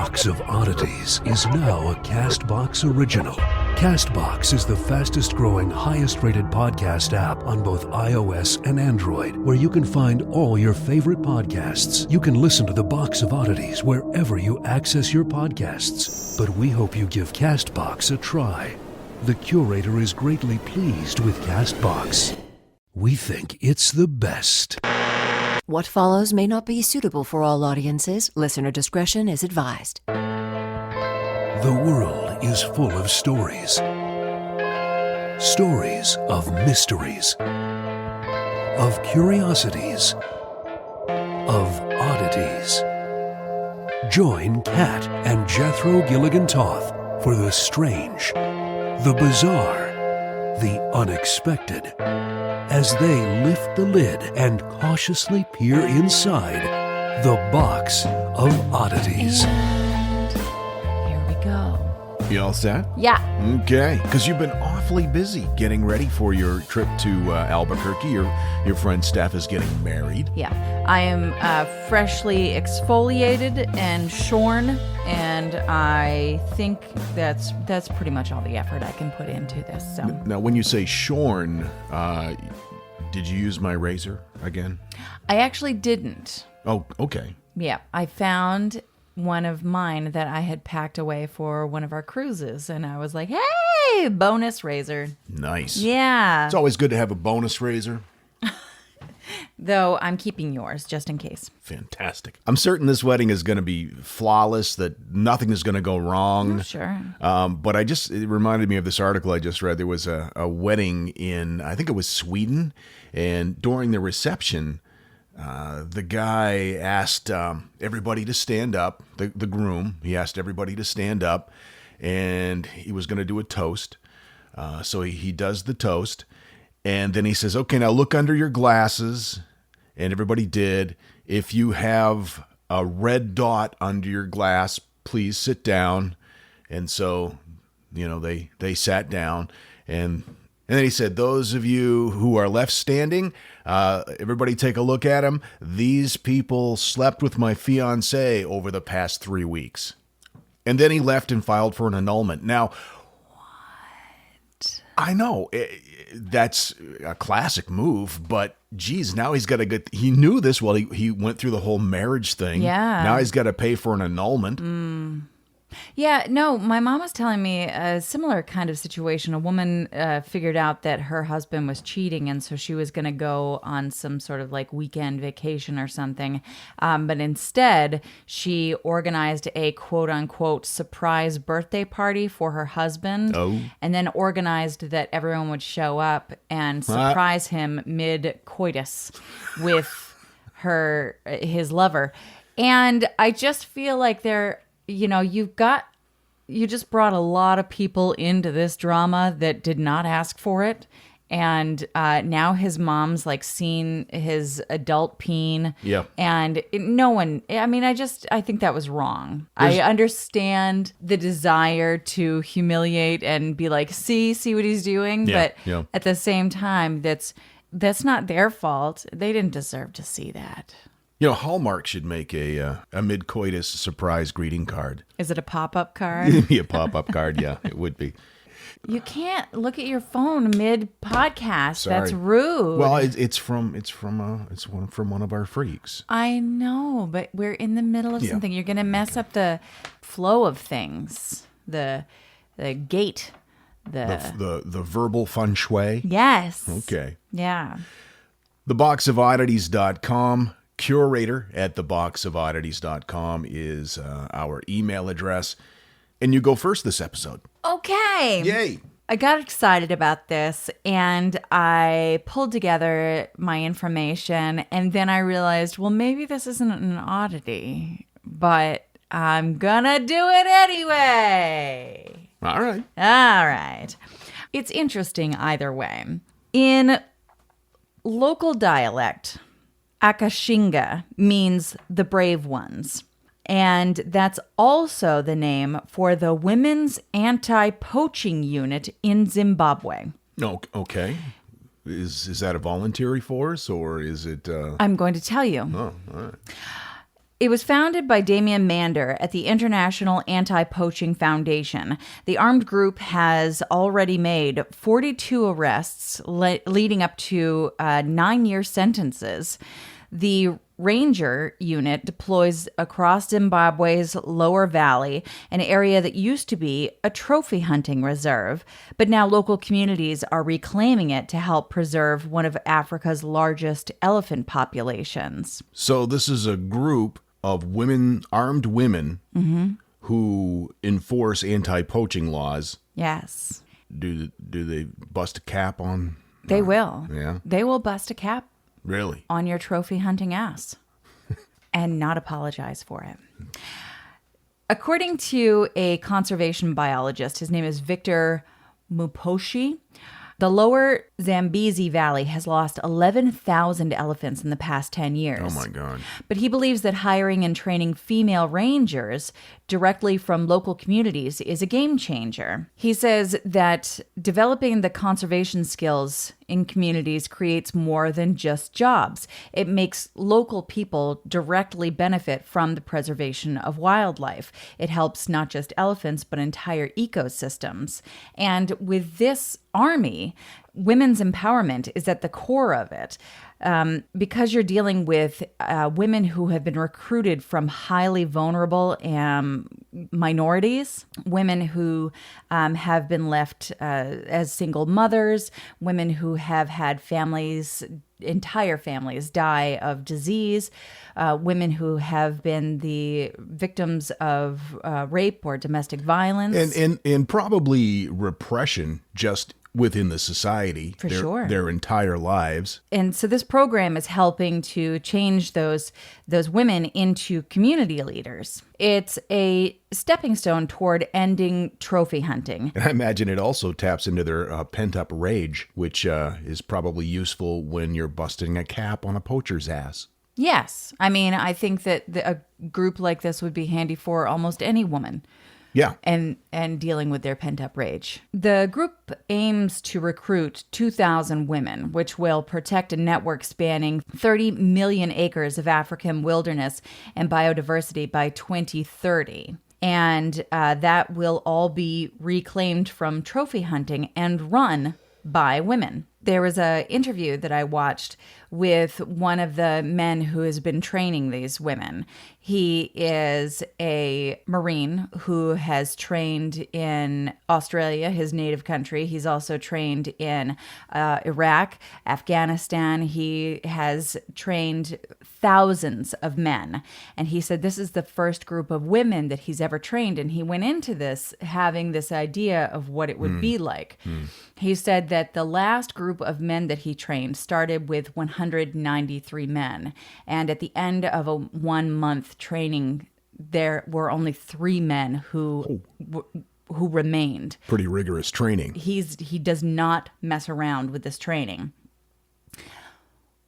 Box of Oddities is now a CastBox original. CastBox is the fastest growing, highest rated podcast app on both iOS and Android, where you can find all your favorite podcasts. You can listen to the Box of Oddities wherever you access your podcasts. But we hope you give CastBox a try. The curator is greatly pleased with CastBox. We think it's the best. What follows may not be suitable for all audiences. Listener discretion is advised. The world is full of stories. Stories of mysteries, of curiosities, of oddities. Join Kat and Jethro Gilligan-Toth for the strange, the bizarre, the unexpected, as they lift the lid and cautiously peer inside the Box of Oddities. And here we go. You all set? Yeah. Okay. Because you've been awfully busy getting ready for your trip to Albuquerque. Your friend Steph is getting married. Yeah. I am freshly exfoliated and shorn, and I think that's pretty much all the effort I can put into this. So Now, when you say shorn, did you use my razor again? I actually didn't. Oh, okay. Yeah. I found one of mine that I had packed away for one of our cruises, and I was like, hey, bonus razor. Nice. Yeah. It's always good to have a bonus razor. Though I'm keeping yours just in case. Fantastic. I'm certain this wedding is going to be flawless, that nothing is going to go wrong. Sure. But it reminded me of this article I just read. There was a wedding in, I think it was Sweden, and during the reception, the guy asked everybody to stand up, the groom. He asked everybody to stand up, and he was going to do a toast. So he does the toast, and then he says, okay, now look under your glasses, and everybody did. If you have a red dot under your glass, please sit down. And so, they sat down, and then he said, those of you who are left standing, everybody take a look at them. These people slept with my fiancée over the past 3 weeks. And then he left and filed for an annulment. Now, what? I know, that's a classic move, but geez, now he's got to get, he knew this while he went through the whole marriage thing. Yeah. Now he's got to pay for an annulment. Yeah, no, my mom was telling me a similar kind of situation. A woman figured out that her husband was cheating, and so she was going to go on some sort of like weekend vacation or something. But instead, she organized a quote-unquote surprise birthday party for her husband, and then organized that everyone would show up and surprise him mid-coitus with his lover. And I just feel like you just brought a lot of people into this drama that did not ask for it. And now his mom's like seen his adult peen. Yep. And I think that was wrong. I understand the desire to humiliate and be like, see what he's doing. Yeah, But yeah. at the same time, that's not their fault. They didn't deserve to see that. Hallmark should make a mid-coitus surprise greeting card. Is it a pop-up card? It'd be a pop-up card, yeah, it would be. You can't look at your phone mid-podcast. Sorry. That's rude. Well, it's from one of our freaks. I know, but we're in the middle of Yeah. something. You're going to mess up the flow of things. The gate. The verbal feng shui. Yes. Okay. Yeah. theboxofoddities.com. Curator at theboxofoddities.com is our email address. And you go first this episode. Okay. Yay. I got excited about this, and I pulled together my information, and then I realized, well, maybe this isn't an oddity, but I'm gonna do it anyway. All right. All right. It's interesting either way. In local dialect, Akashinga means the brave ones. And that's also the name for the Women's Anti-Poaching Unit in Zimbabwe. Oh, okay. Is that a voluntary force, or is it... I'm going to tell you. Oh, all right. It was founded by Damian Mander at the International Anti-Poaching Foundation. The armed group has already made 42 arrests, leading up to 9-year sentences. The Ranger unit deploys across Zimbabwe's lower valley, an area that used to be a trophy hunting reserve, but now local communities are reclaiming it to help preserve one of Africa's largest elephant populations. So this is a group of women, armed women, who enforce anti-poaching laws. Yes. Do they bust a cap on? They will. Yeah. They will bust a cap Really? on your trophy hunting ass and not apologize for it. According to a conservation biologist, his name is Victor Muposhi, the lower Zambezi Valley has lost 11,000 elephants in the past 10 years. Oh, my God. But he believes that hiring and training female rangers directly from local communities is a game changer. He says that developing the conservation skills in communities creates more than just jobs. It makes local people directly benefit from the preservation of wildlife. It helps not just elephants, but entire ecosystems. And with this army, women's empowerment is at the core of it. Because you're dealing with women who have been recruited from highly vulnerable minorities, women who have been left as single mothers, women who have had entire families die of disease, women who have been the victims of rape or domestic violence. And probably repression just within the society. For sure. Their entire lives. And so this program is helping to change those women into community leaders. It's a stepping stone toward ending trophy hunting. And I imagine it also taps into their pent-up rage, which is probably useful when you're busting a cap on a poacher's ass. Yes. I mean, I think that a group like this would be handy for almost any woman. Yeah. And dealing with their pent-up rage. The group aims to recruit 2,000 women, which will protect a network spanning 30 million acres of African wilderness and biodiversity by 2030. And that will all be reclaimed from trophy hunting and run by women. There was an interview that I watched with one of the men who has been training these women. He is a Marine who has trained in Australia, his native country. He's also trained in Iraq, Afghanistan. He has trained thousands of men. And he said this is the first group of women that he's ever trained. And he went into this having this idea of what it would be like. He said that the last group of men that he trained started with 193 men. And at the end of a 1-month training, there were only 3 men who remained. Pretty rigorous training. He does not mess around with this training.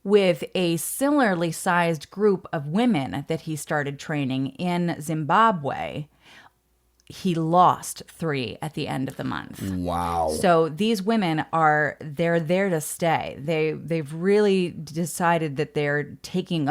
With a similarly sized group of women that he started training in Zimbabwe, he lost 3 at the end of the month. Wow. So these women they're there to stay. They've really decided that they're taking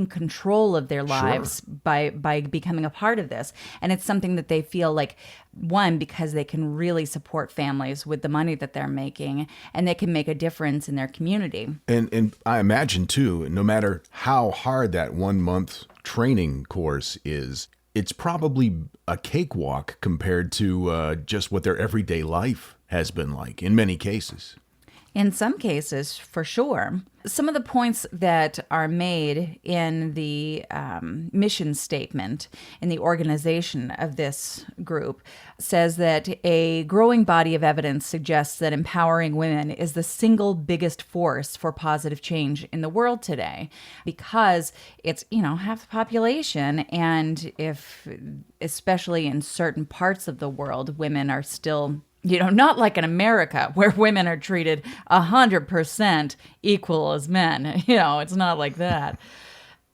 control of their lives by becoming a part of this. And it's something that they feel like, one, because they can really support families with the money that they're making, and they can make a difference in their community. And I imagine too, no matter how hard that 1-month training course is, it's probably a cakewalk compared to just what their everyday life has been like in many cases. In some cases, for sure. Some of the points that are made in the mission statement in the organization of this group says that a growing body of evidence suggests that empowering women is the single biggest force for positive change in the world today, because it's, half the population. And especially in certain parts of the world, women are still, not like in America where women are treated 100% equal as men. It's not like that.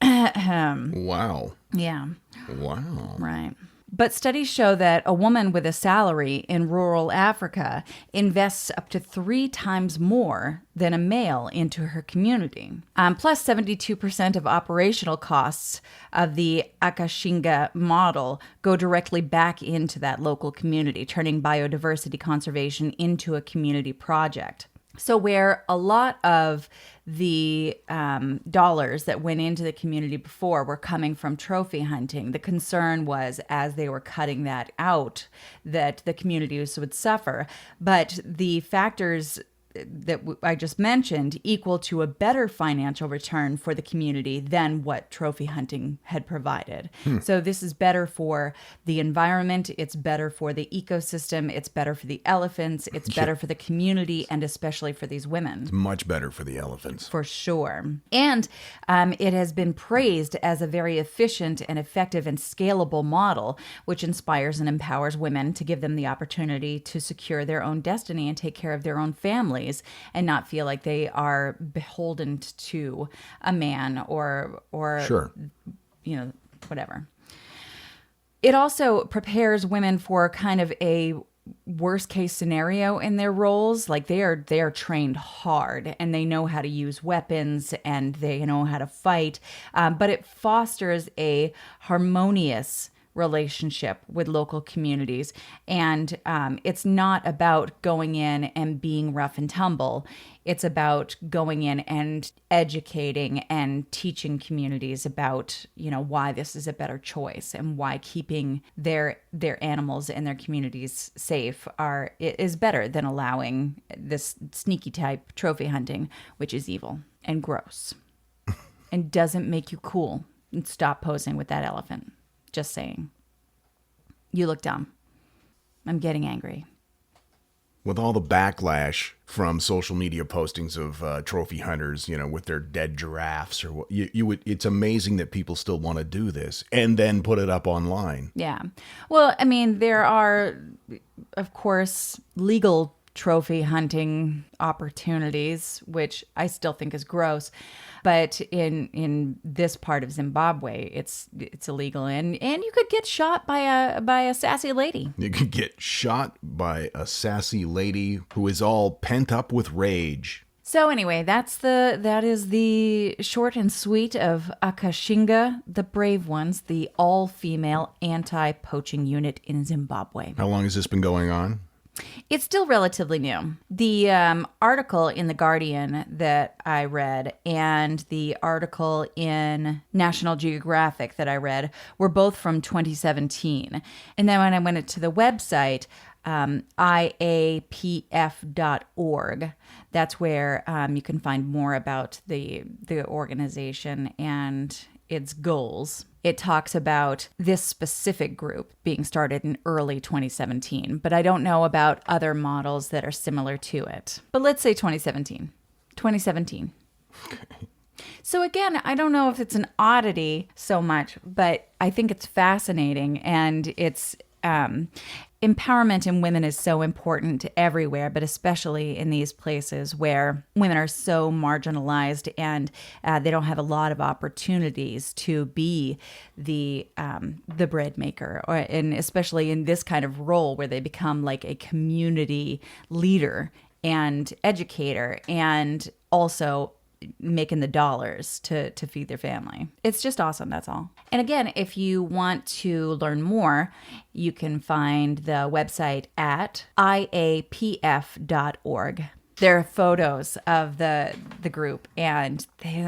Wow. Yeah. Wow. Right. But studies show that a woman with a salary in rural Africa invests up to 3 times more than a male into her community. Plus, 72% of operational costs of the Akashinga model go directly back into that local community, turning biodiversity conservation into a community project. So where a lot of the dollars that went into the community before were coming from trophy hunting, the concern was as they were cutting that out that the communities would suffer. But the factors that I just mentioned equal to a better financial return for the community than what trophy hunting had provided. So this is better for the environment, it's better for the ecosystem, it's better for the elephants, it's better for the community, and especially for these women. It's much better for the elephants. For sure. And it has been praised as a very efficient and effective and scalable model, which inspires and empowers women to give them the opportunity to secure their own destiny and take care of their own families and not feel like they are beholden to a man or Sure. Whatever. It also prepares women for kind of a worst case scenario in their roles. Like they are trained hard and they know how to use weapons and they know how to fight. But it fosters a harmonious relationship with local communities. And it's not about going in and being rough and tumble. It's about going in and educating and teaching communities about, why this is a better choice and why keeping their animals and their communities safe is better than allowing this sneaky type trophy hunting, which is evil and gross and doesn't make you cool. And stop posing with that elephant. Just saying. You look dumb. I'm getting angry. With all the backlash from social media postings of trophy hunters, with their dead giraffes or what, it's amazing that people still want to do this and then put it up online. Yeah. Well, I mean, there are, of course, legal trophy hunting opportunities, which I still think is gross. But in this part of Zimbabwe, it's illegal, and you could get shot by a sassy lady. You could get shot by a sassy lady who is all pent up with rage. So anyway, that is the short and sweet of Akashinga, the Brave Ones, the all-female anti-poaching unit in Zimbabwe. How long has this been going on? It's still relatively new. The article in The Guardian that I read and the article in National Geographic that I read were both from 2017. And then when I went to the website, iapf.org, that's where you can find more about the organization and its goals. It talks about this specific group being started in early 2017, but I don't know about other models that are similar to it. But let's say 2017. 2017. Okay. So again, I don't know if it's an oddity so much, but I think it's fascinating, and it's empowerment in women is so important everywhere, but especially in these places where women are so marginalized and they don't have a lot of opportunities to be the bread maker, and especially in this kind of role where they become like a community leader and educator and also making the dollars to feed their family. It's just awesome, that's all. And again, if you want to learn more, you can find the website at iapf.org. There are photos of the group, and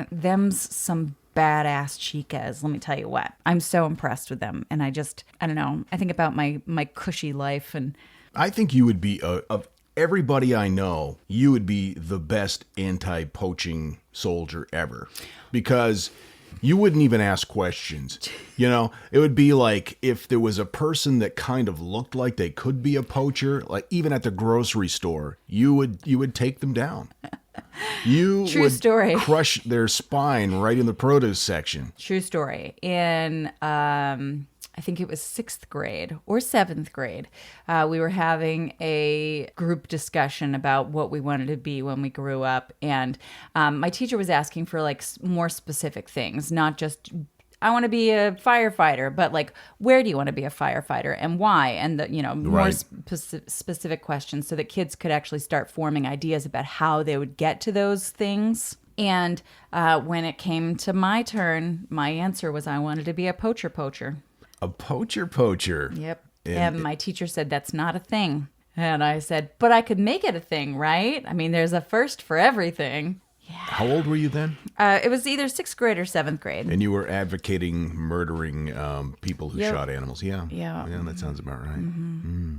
them's some badass chicas, let me tell you what. I'm so impressed with them, and I don't know, I think about my cushy life, and I think you would be of everybody I know, you would be the best anti-poaching soldier ever, because you wouldn't even ask questions. It would be like if there was a person that kind of looked like they could be a poacher, like even at the grocery store, you would take them down. You True would story. Crush their spine right in the produce section. True story. In I think it was 6th grade or 7th grade, we were having a group discussion about what we wanted to be when we grew up. And my teacher was asking for like more specific things, not just I want to be a firefighter, but like, where do you want to be a firefighter and why? And the, more specific questions so that kids could actually start forming ideas about how they would get to those things. And when it came to my turn, my answer was I wanted to be a poacher. A poacher. Yep. And my teacher said, that's not a thing. And I said, but I could make it a thing, right? I mean, there's a first for everything. Yeah. How old were you then? It was either 6th grade or 7th grade. And you were advocating murdering people who shot animals. Yeah. Yeah. Yeah, that sounds about right. Mm-hmm.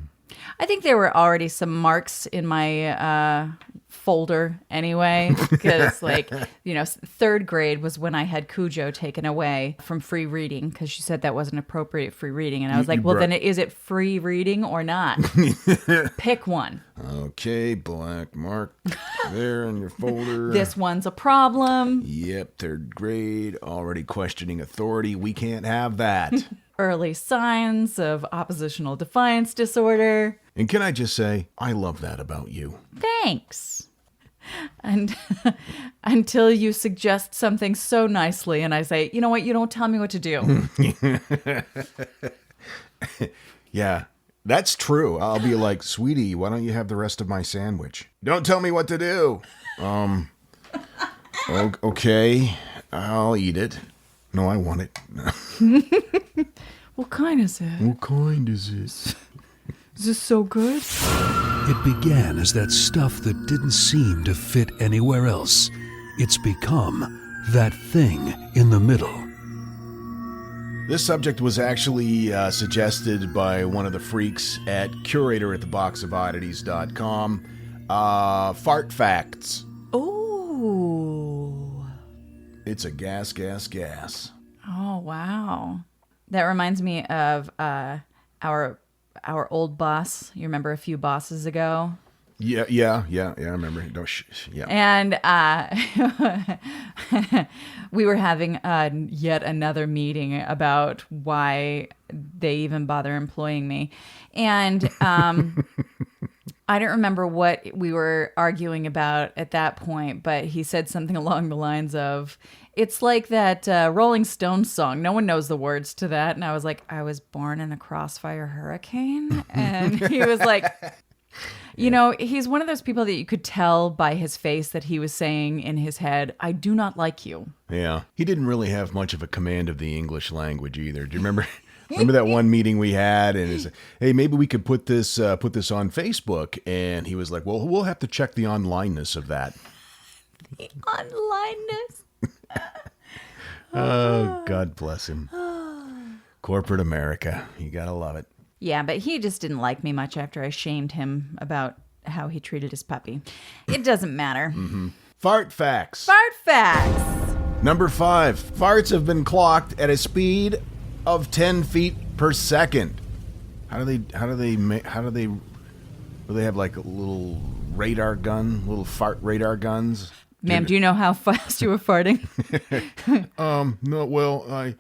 I think there were already some marks in my folder anyway, because 3rd grade was when I had Cujo taken away from free reading because she said that wasn't appropriate free reading. And I was then is it free reading or not? Pick one. Okay, black mark there in your folder. This one's a problem. Yep, 3rd grade, already questioning authority. We can't have that. Early signs of oppositional defiance disorder. And can I just say, I love that about you. Thanks. And until you suggest something so nicely and I say, you know what, you don't tell me what to do. Yeah, that's true. I'll be like, sweetie, why don't you have the rest of my sandwich? Don't tell me what to do. Okay, I'll eat it. No, I want it. What kind is it? What kind is it? Is this so good? It began as that stuff that didn't seem to fit anywhere else. It's become that thing in the middle. This subject was actually suggested by one of the freaks at curator at the boxofoddities.com. Fart facts. Ooh. It's a gas. Oh, wow. That reminds me of our old boss. You remember a few bosses ago? Yeah, I remember. Yeah. And we were having yet another meeting about why they even bother employing me. And I don't remember what we were arguing about at that point, but he said something along the lines of, it's like that Rolling Stones song. No one knows the words to that. And I was like, I was born in a crossfire hurricane. And he was like, he's one of those people that you could tell by his face that he was saying in his head, I do not like you. Yeah. He didn't really have much of a command of the English language either. Do you remember? Remember that one meeting we had, and it's, hey, maybe we could put this on Facebook, and he was like, well, we'll have to check the onlineness of that. The onlineness. Oh, God bless him. Corporate America, you gotta love it. Yeah, but he just didn't like me much after I shamed him about how he treated his puppy. It doesn't matter. Mm-hmm. Fart facts. Fart facts. Number 5. Farts have been clocked at a speed of 10 feet per second. How do they have like a little radar gun, little fart radar guns? Ma'am, do you know how fast you were farting? No, well, I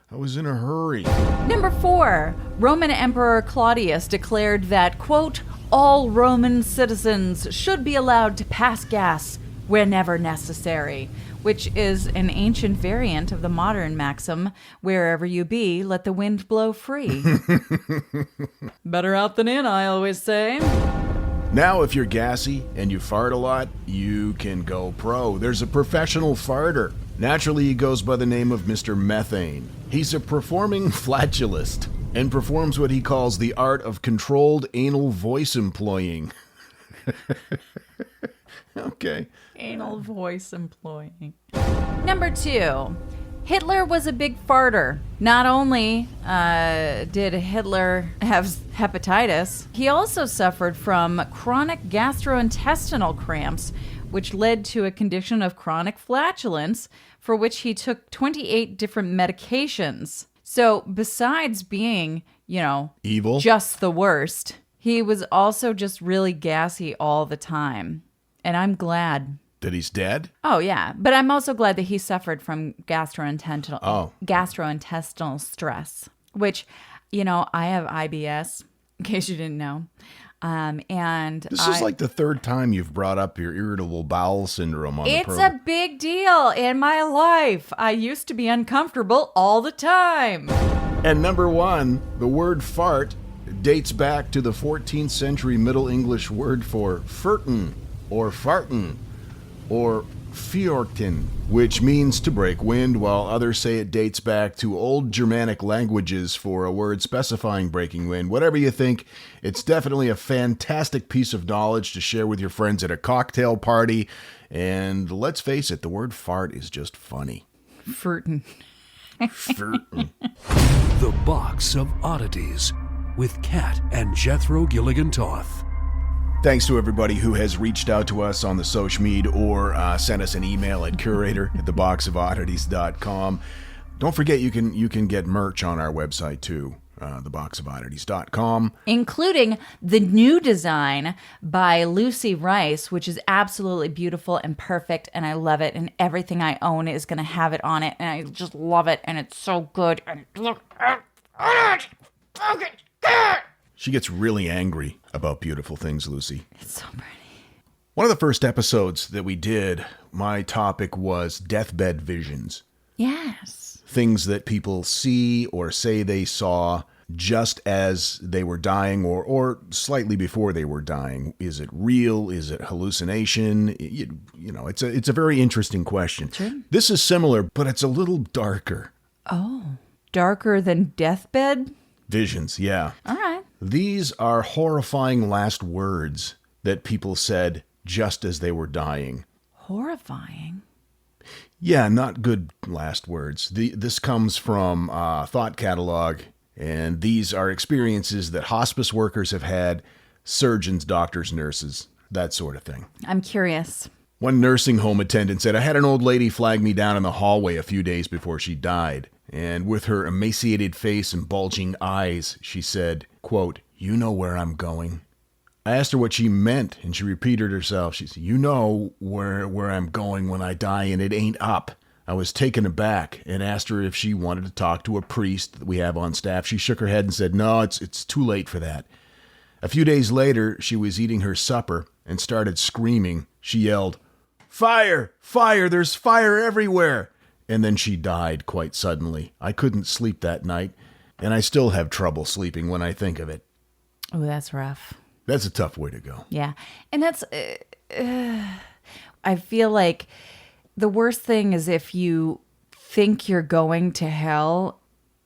was in a hurry. Number 4, Roman Emperor Claudius declared that, quote, all Roman citizens should be allowed to pass gas whenever necessary, which is an ancient variant of the modern maxim, wherever you be, let the wind blow free. Better out than in, I always say. Now, if you're gassy and you fart a lot, you can go pro. There's a professional farter. Naturally, he goes by the name of Mr. Methane. He's a performing flatulist and performs what he calls the art of controlled anal voice employing. Okay. Anal voice employing. Number 2. Hitler was a big farter. Not only did Hitler have hepatitis, he also suffered from chronic gastrointestinal cramps, which led to a condition of chronic flatulence, for which he took 28 different medications. So besides being, evil, just the worst, he was also just really gassy all the time. And I'm glad. That he's dead? Oh, yeah. But I'm also glad that he suffered from gastrointestinal stress, which, I have IBS, in case you didn't know. And This is like the third time you've brought up your irritable bowel syndrome on the it's program. a big deal in my life. I used to be uncomfortable all the time. And number one, the word fart dates back to the 14th century Middle English word for furtin or fartin or fjorten, which means to break wind, while others say it dates back to old Germanic languages for a word specifying breaking wind. Whatever you think, it's definitely a fantastic piece of knowledge to share with your friends at a cocktail party. And let's face it, the word fart is just funny. Furtin. Furtin. The Box of Oddities with Kat and Jethro Gilligan Toth. Thanks to everybody who has reached out to us on the social media or sent us an email at curator@theboxofoddities.com. Don't forget you can get merch on our website too, theboxofoddities.com. Including the new design by Lucy Rice, which is absolutely beautiful and perfect, and I love it, and everything I own is going to have it on it, and I just love it, and it's so good. And look at it! Look at it! She gets really angry about beautiful things, Lucy. It's so pretty. One of the first episodes that we did, my topic was deathbed visions. Yes. Things that people see or say they saw just as they were dying or slightly before they were dying. Is it real? Is it hallucination? You know, it's a very interesting question. Sure. This is similar, but it's a little darker. Oh, darker than deathbed? Visions, yeah. All right. These are horrifying last words that people said just as they were dying. Horrifying. Yeah, not good last words. This comes from Thought Catalog, and these are experiences that hospice workers have had, surgeons, doctors, nurses, that sort of thing. I'm curious. One nursing home attendant said, I had an old lady flag me down in the hallway a few days before she died. And with her emaciated face and bulging eyes, she said, quote, "You know where I'm going." I asked her what she meant, and she repeated herself. She said, "You know where I'm going when I die, and it ain't up." I was taken aback and asked her if she wanted to talk to a priest that we have on staff. She shook her head and said, "No, it's too late for that." A few days later, she was eating her supper and started screaming. She yelled, "Fire! Fire! There's fire everywhere!" And then she died quite suddenly. I couldn't sleep that night, and I still have trouble sleeping when I think of it. Oh, that's rough. That's a tough way to go. Yeah. And that's, I feel like the worst thing is if you think you're going to hell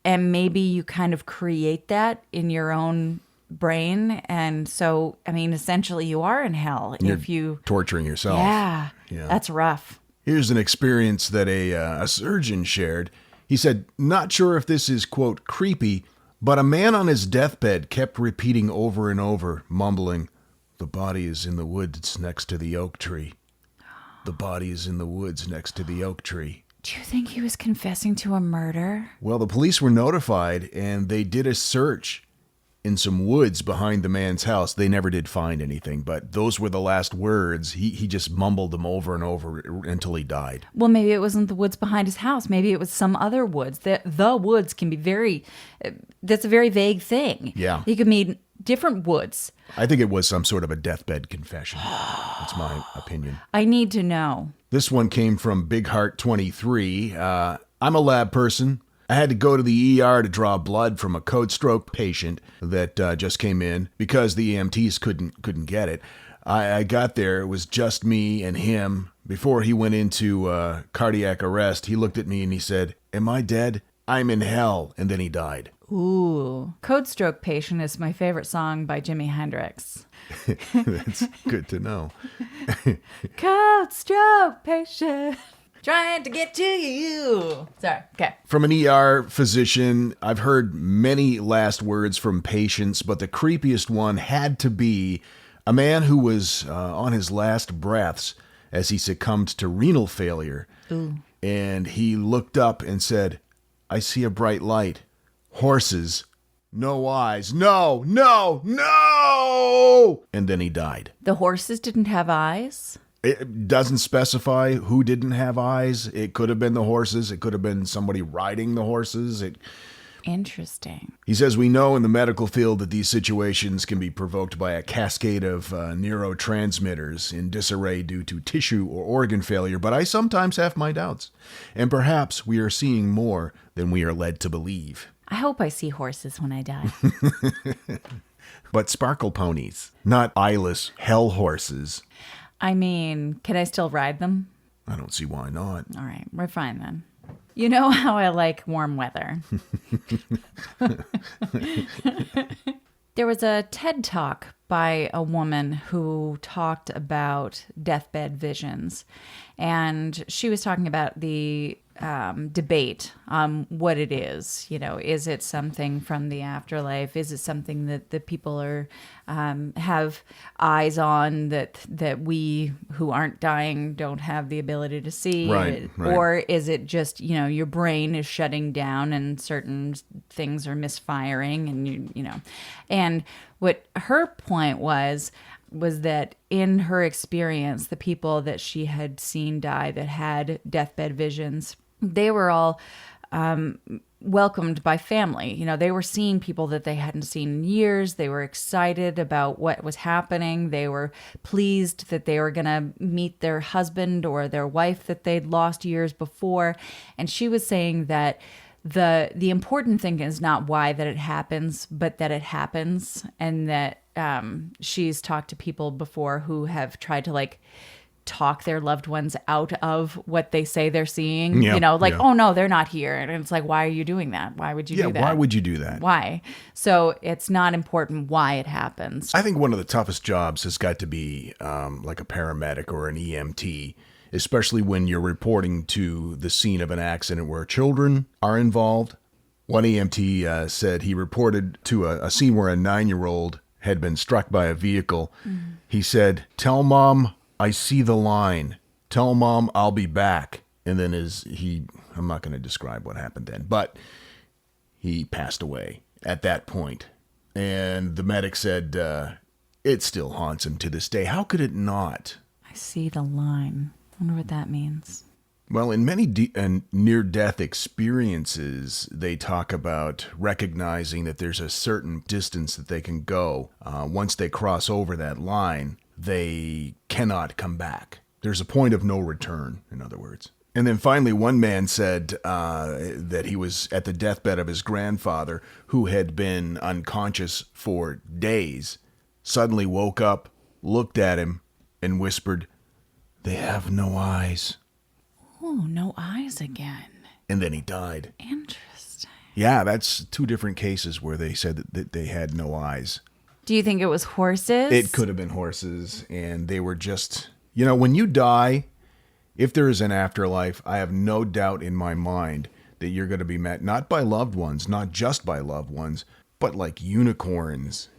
and maybe you kind of create that in your own brain. And so, I mean, essentially you are in hell if you torturing yourself. Yeah. That's rough. Here's an experience that a surgeon shared. He said, "Not sure if this is, quote, creepy, but a man on his deathbed kept repeating over and over, mumbling, 'The body is in the woods next to the oak tree. The body is in the woods next to the oak tree.'" Do you think he was confessing to a murder? Well, the police were notified, and they did a search in some woods behind the man's house. They never did find anything, but those were the last words. He just mumbled them over and over until he died. Well, maybe it wasn't the woods behind his house. Maybe it was some other woods. The woods can be that's a very vague thing. Yeah. It could mean different woods. I think it was some sort of a deathbed confession. That's my opinion. I need to know. This one came from Big Heart 23. I'm a lab person. I had to go to the ER to draw blood from a code stroke patient that just came in because the EMTs couldn't get it. I got there. It was just me and him. Before he went into cardiac arrest, he looked at me and he said, "Am I dead? I'm in hell." And then he died. Ooh. Code Stroke Patient is my favorite song by Jimi Hendrix. That's good to know. Code Stroke Patient. Trying to get to you. Sorry. Okay. From an ER physician, I've heard many last words from patients, but the creepiest one had to be a man who was on his last breaths as he succumbed to renal failure. Ooh. And he looked up and said, "I see a bright light. Horses. No eyes. No, no, no!" And then he died. The horses didn't have eyes? It doesn't specify who didn't have eyes. It could have been the horses. It could have been somebody riding the horses. Interesting. He says, we know in the medical field that these situations can be provoked by a cascade of neurotransmitters in disarray due to tissue or organ failure, but I sometimes have my doubts. And perhaps we are seeing more than we are led to believe. I hope I see horses when I die. But sparkle ponies, not eyeless hell horses. I mean, can I still ride them? I don't see why not. All right, we're fine then. You know how I like warm weather. There was a TED Talk by a woman who talked about deathbed visions. And she was talking about the debate on what it is. You know, is it something from the afterlife? Is it something that the people are have eyes on that we who aren't dying don't have the ability to see? Right. Or is it just, you know, your brain is shutting down and certain things are misfiring and you know. And what her point was that in her experience, the people that she had seen die that had deathbed visions, they were all welcomed by family. You know, they were seeing people that they hadn't seen in years. They were excited about what was happening. They were pleased that they were going to meet their husband or their wife that they'd lost years before. And she was saying that the important thing is not why that it happens, but that it happens. And that she's talked to people before who have tried to like talk their loved ones out of what they say they're seeing. Yeah, you know, like, yeah. oh no, they're not here. And it's like, why are you doing that? Why would you do that? Why would you do that? Why? So it's not important why it happens. I think one of the toughest jobs has got to be like a paramedic or an EMT, especially when you're reporting to the scene of an accident where children are involved. One EMT said he reported to a scene where a 9-year-old had been struck by a vehicle. Mm-hmm. He said, "Tell mom I see the line. Tell mom I'll be back." And then I'm not going to describe what happened then, but he passed away at that point. And the medic said it still haunts him to this day. How could it not? I see the line. I wonder what that means. Well, in many near-death experiences, they talk about recognizing that there's a certain distance that they can go. Once they cross over that line, they cannot come back. There's a point of no return, in other words. And then finally, one man said that he was at the deathbed of his grandfather, who had been unconscious for days, suddenly woke up, looked at him, and whispered, "They have no eyes." Oh, no eyes again. And then he died. Interesting. Yeah, that's 2 different cases where they said that they had no eyes. Do you think it was horses? It could have been horses, and they were just, you know, when you die, if there is an afterlife, I have no doubt in my mind that you're going to be met not by loved ones, not just by loved ones, but like unicorns.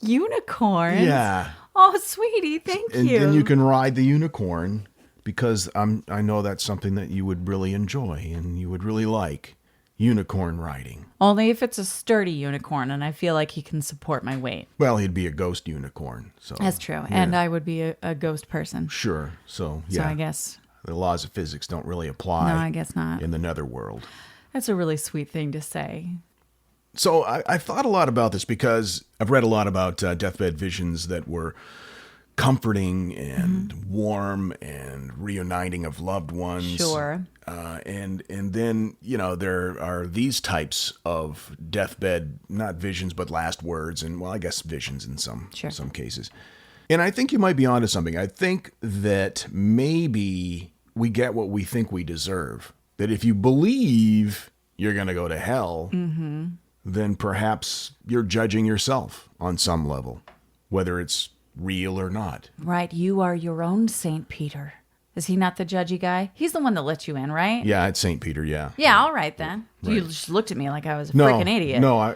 Unicorns? Yeah. Oh, sweetie, thank you. And then you can ride the unicorn, because I know that's something that you would really enjoy and you would really like. Unicorn riding. Only if it's a sturdy unicorn, and I feel like he can support my weight. Well, he'd be a ghost unicorn. So That's true. yeah. And I would be a ghost person. Sure. So, yeah. So I guess. The laws of physics don't really apply. No, I guess not. In the netherworld. That's a really sweet thing to say. So I've thought a lot about this because I've read a lot about deathbed visions that were comforting and warm and reuniting of loved ones. Sure. And then, you know, there are these types of deathbed, not visions, but last words. And, well, I guess visions in some cases. And I think you might be onto something. I think that maybe we get what we think we deserve. That if you believe you're going to go to hell, then perhaps you're judging yourself on some level, whether it's real or not. Right. You are your own St. Peter. Is he not the judgy guy? He's the one that let you in, right? Yeah, it's St. Peter, yeah. Yeah, all right then. Right. You just looked at me like I was a freaking idiot. No, I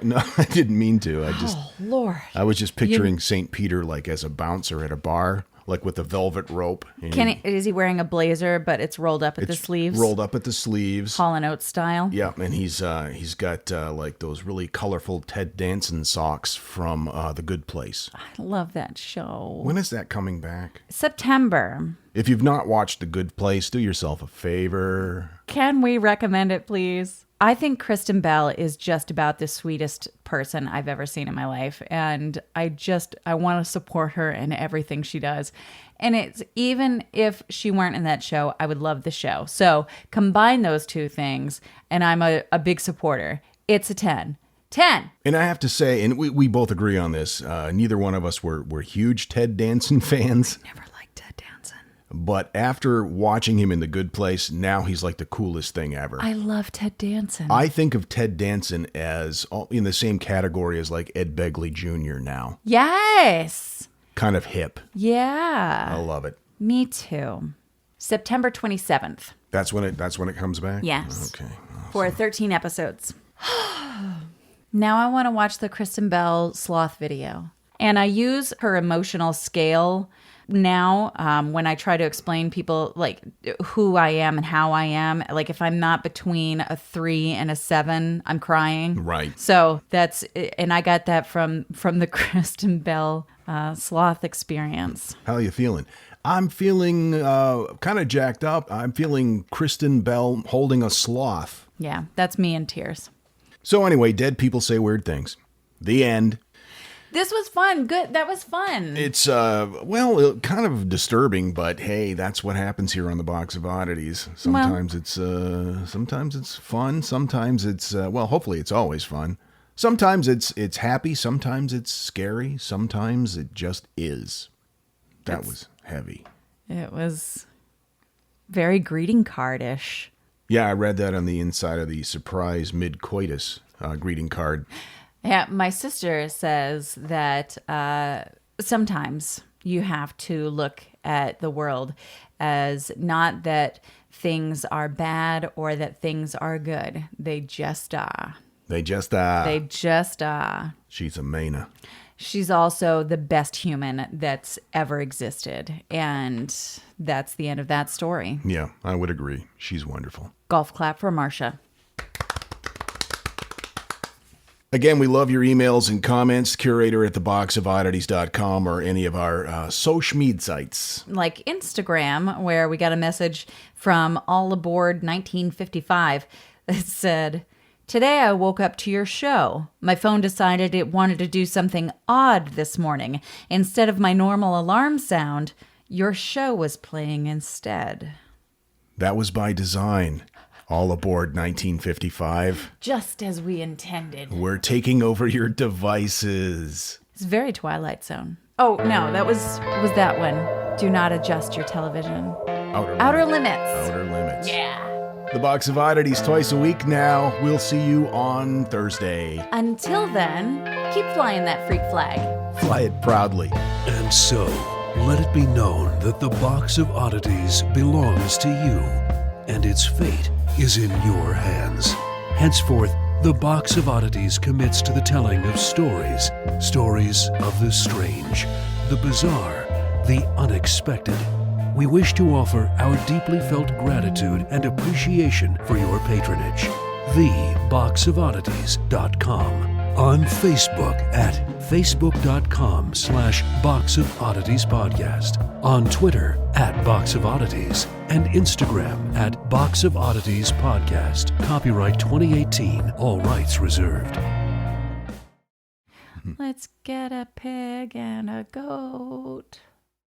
didn't mean to. Oh, Lord. I was just picturing St. Peter like as a bouncer at a bar, like with a velvet rope. Is he wearing a blazer, but it's rolled up at the sleeves? Rolled up at the sleeves. Hall & Oates style? Yeah, and he's got like those really colorful Ted Danson socks from The Good Place. I love that show. When is that coming back? September. If you've not watched The Good Place, do yourself a favor. Can we recommend it, please? I think Kristen Bell is just about the sweetest person I've ever seen in my life. And I want to support her in everything she does. And it's even if she weren't in that show, I would love the show. So combine those two things, and I'm a big supporter. It's a 10. 10. And I have to say, and we both agree on this, neither one of us were huge Ted Danson fans. Never liked Ted Danson. But after watching him in The Good Place, now he's like the coolest thing ever. I love Ted Danson. I think of Ted Danson as in the same category as like Ed Begley Jr. now. Yes. Kind of hip. Yeah. I love it. Me too. September 27th. That's when it comes back? Yes. Okay. Awesome. For 13 episodes. Now I want to watch the Kristen Bell sloth video. And I use her emotional scale now when I try to explain people like who I am and how I am. Like if I'm not between a 3 and a 7, I'm crying. Right. So and I got that from the Kristen Bell sloth experience. How are you feeling? I'm feeling kind of jacked up. I'm feeling Kristen Bell holding a sloth. Yeah, that's me in tears. So anyway, dead people say weird things. The end. This was fun. Good. That was fun. It's, kind of disturbing, but hey, that's what happens here on the Box of Oddities. Sometimes it's fun. Sometimes it's, hopefully it's always fun. Sometimes it's happy. Sometimes it's scary. Sometimes it just is. That was heavy. It was very greeting card-ish. Yeah, I read that on the inside of the surprise mid-coitus greeting card. Yeah, my sister says that sometimes you have to look at the world as not that things are bad or that things are good. They just are. They just are. They just are. She's a Maina. She's also the best human that's ever existed. And that's the end of that story. Yeah, I would agree. She's wonderful. Golf clap for Marcia. Again, we love your emails and comments. Curator at theboxofoddities.com or any of our social media sites. Like Instagram, where we got a message from All Aboard 1955 that said, "Today I woke up to your show. My phone decided it wanted to do something odd this morning. Instead of my normal alarm sound, your show was playing instead." That was by design. All Aboard 1955. Just as we intended. We're taking over your devices. It's very Twilight Zone. Oh, no, that was that one. Do not adjust your television. Outer Limits. Outer Limits. Yeah. The Box of Oddities twice a week now. We'll see you on Thursday. Until then, keep flying that freak flag. Fly it proudly. And so, let it be known that the Box of Oddities belongs to you, and its fate is in your hands. Henceforth, the Box of Oddities commits to the telling of stories of the strange, the bizarre, the unexpected. We wish to offer our deeply felt gratitude and appreciation for your patronage. TheBoxOfOddities.com. On Facebook at facebook.com/Box of Oddities Podcast. On Twitter at Box of Oddities. And Instagram at Box of Oddities Podcast. Copyright 2018. All rights reserved. Let's get a pig and a goat.